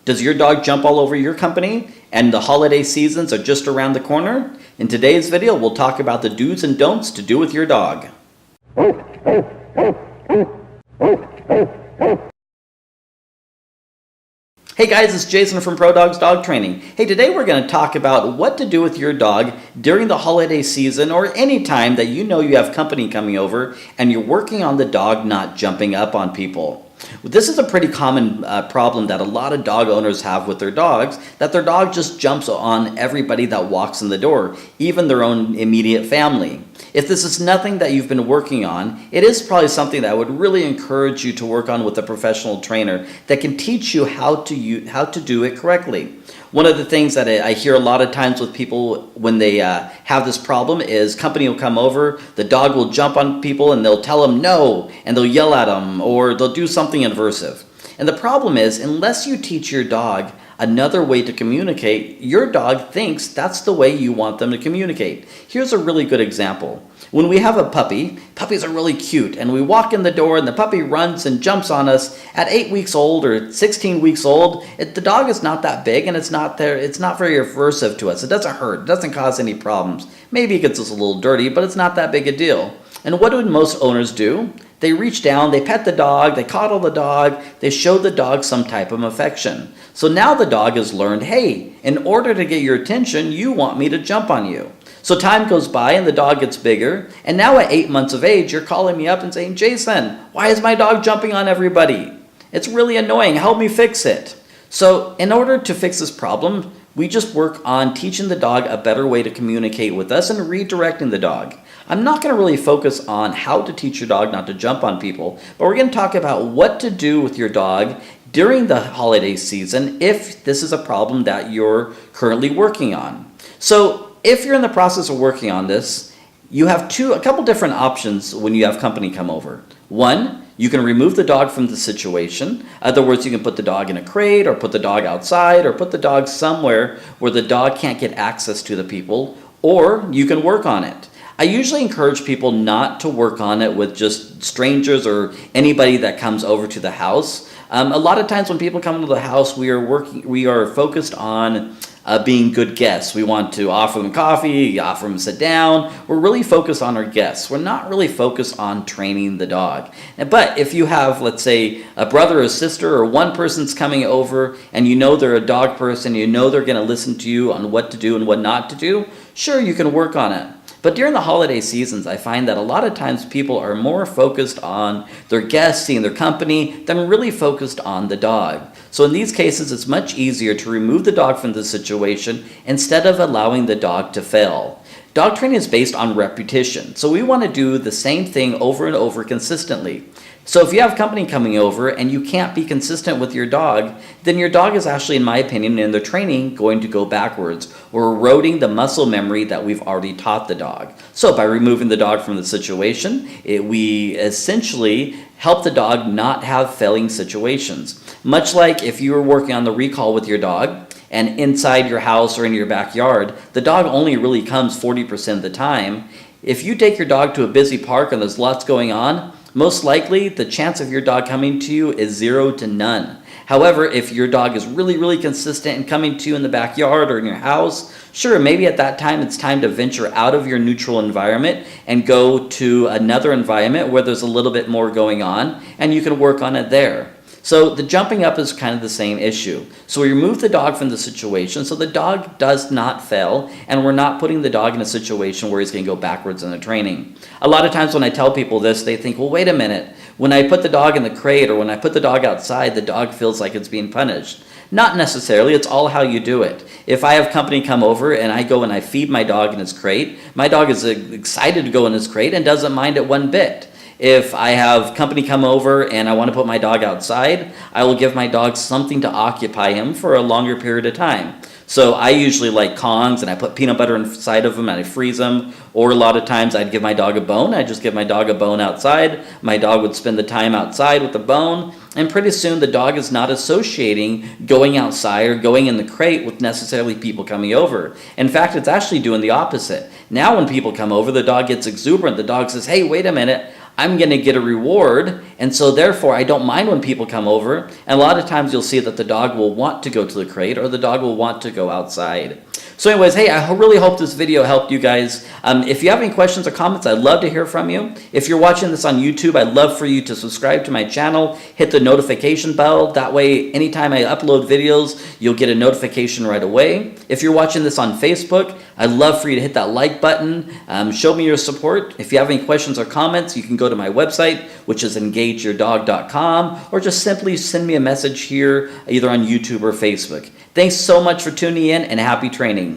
Does your dog jump all over your company and the holiday seasons are just around the corner? In today's video, we'll talk about the do's and don'ts to do with your dog. Hey guys, it's Jason from Prodogz Dog Training. Hey, today we're going to talk about what to do with your dog during the holiday season or any time that you know you have company coming over and you're working on the dog not jumping up on people. This is a pretty common problem that a lot of dog owners have with their dogs, that their dog just jumps on everybody that walks in the door, even their own immediate family. If this is nothing that you've been working on, it is probably something that I would really encourage you to work on with a professional trainer that can teach you how to do it correctly. One of the things that I hear a lot of times with people when they have this problem is company will come over, the dog will jump on people and they'll tell them no, and they'll yell at them, or they'll do something aversive. And the problem is, unless you teach your dog another way to communicate, your dog thinks that's the way you want them to communicate. Here's a really good example. When we have a puppy, puppies are really cute, and we walk in the door and the puppy runs and jumps on us at 8 weeks old or 16 weeks old. The dog is not that big and it's not very aversive to us. It doesn't hurt, it doesn't cause any problems. Maybe it gets us a little dirty, but it's not that big a deal. And what do most owners do? They reach down, they pet the dog, they coddle the dog, they show the dog some type of affection. So now the dog has learned, hey, in order to get your attention, you want me to jump on you. So time goes by and the dog gets bigger, and now at 8 months of age, you're calling me up and saying, Jason, why is my dog jumping on everybody? It's really annoying, help me fix it. So in order to fix this problem, we just work on teaching the dog a better way to communicate with us and redirecting the dog. I'm not going to really focus on how to teach your dog not to jump on people, but we're going to talk about what to do with your dog during the holiday season if this is a problem that you're currently working on. So if you're in the process of working on this, you have a couple different options when you have company come over. One, you can remove the dog from the situation. In other words, you can put the dog in a crate or put the dog outside or put the dog somewhere where the dog can't get access to the people, or you can work on it. I usually encourage people not to work on it with just strangers or anybody that comes over to the house. A lot of times when people come to the house, we are focused on being good guests. We want to offer them coffee, offer them to sit down. We're really focused on our guests. We're not really focused on training the dog. But if you have, let's say, a brother or sister or one person's coming over and you know they're a dog person, you know they're going to listen to you on what to do and what not to do, sure, you can work on it. But during the holiday seasons, I find that a lot of times people are more focused on their guests, seeing their company, than really focused on the dog. So in these cases, it's much easier to remove the dog from the situation instead of allowing the dog to fail. Dog training is based on repetition, so we want to do the same thing over and over consistently. So if you have company coming over and you can't be consistent with your dog, then your dog is actually, in my opinion, in their training, going to go backwards or eroding the muscle memory that we've already taught the dog. So by removing the dog from the situation, we essentially help the dog not have failing situations. Much like if you were working on the recall with your dog, and inside your house or in your backyard, the dog only really comes 40% of the time. If you take your dog to a busy park and there's lots going on, most likely the chance of your dog coming to you is 0 to none. However, if your dog is really consistent and coming to you in the backyard or in your house, sure, maybe at that time it's time to venture out of your neutral environment and go to another environment where there's a little bit more going on, and you can work on it there. So the jumping up is kind of the same issue. So we remove the dog from the situation so the dog does not fail, and we're not putting the dog in a situation where he's going to go backwards in the training. A lot of times when I tell people this, they think, well, wait a minute. When I put the dog in the crate or when I put the dog outside, the dog feels like it's being punished. Not necessarily. It's all how you do it. If I have company come over and I go and I feed my dog in his crate, my dog is excited to go in his crate and doesn't mind it one bit. If I have company come over and I want to put my dog outside, I will give my dog something to occupy him for a longer period of time. So I usually like Kongs, and I put peanut butter inside of them and I freeze them. Or a lot of times I'd give my dog a bone. I'd just give my dog a bone outside. My dog would spend the time outside with the bone. And pretty soon the dog is not associating going outside or going in the crate with necessarily people coming over. In fact, it's actually doing the opposite. Now when people come over, the dog gets exuberant. The dog says, hey, wait a minute. I'm going to get a reward, and so therefore I don't mind when people come over. And a lot of times you'll see that the dog will want to go to the crate or the dog will want to go outside. So anyways, hey, I really hope this video helped you guys. If you have any questions or comments, I'd love to hear from you. If you're watching this on YouTube, I'd love for you to subscribe to my channel, hit the notification bell. That way, anytime I upload videos, you'll get a notification right away. If you're watching this on Facebook, I'd love for you to hit that like button. Show me your support. If you have any questions or comments, you can go to my website, which is engageyourdog.com, or just simply send me a message here, either on YouTube or Facebook. Thanks so much for tuning in, and happy training.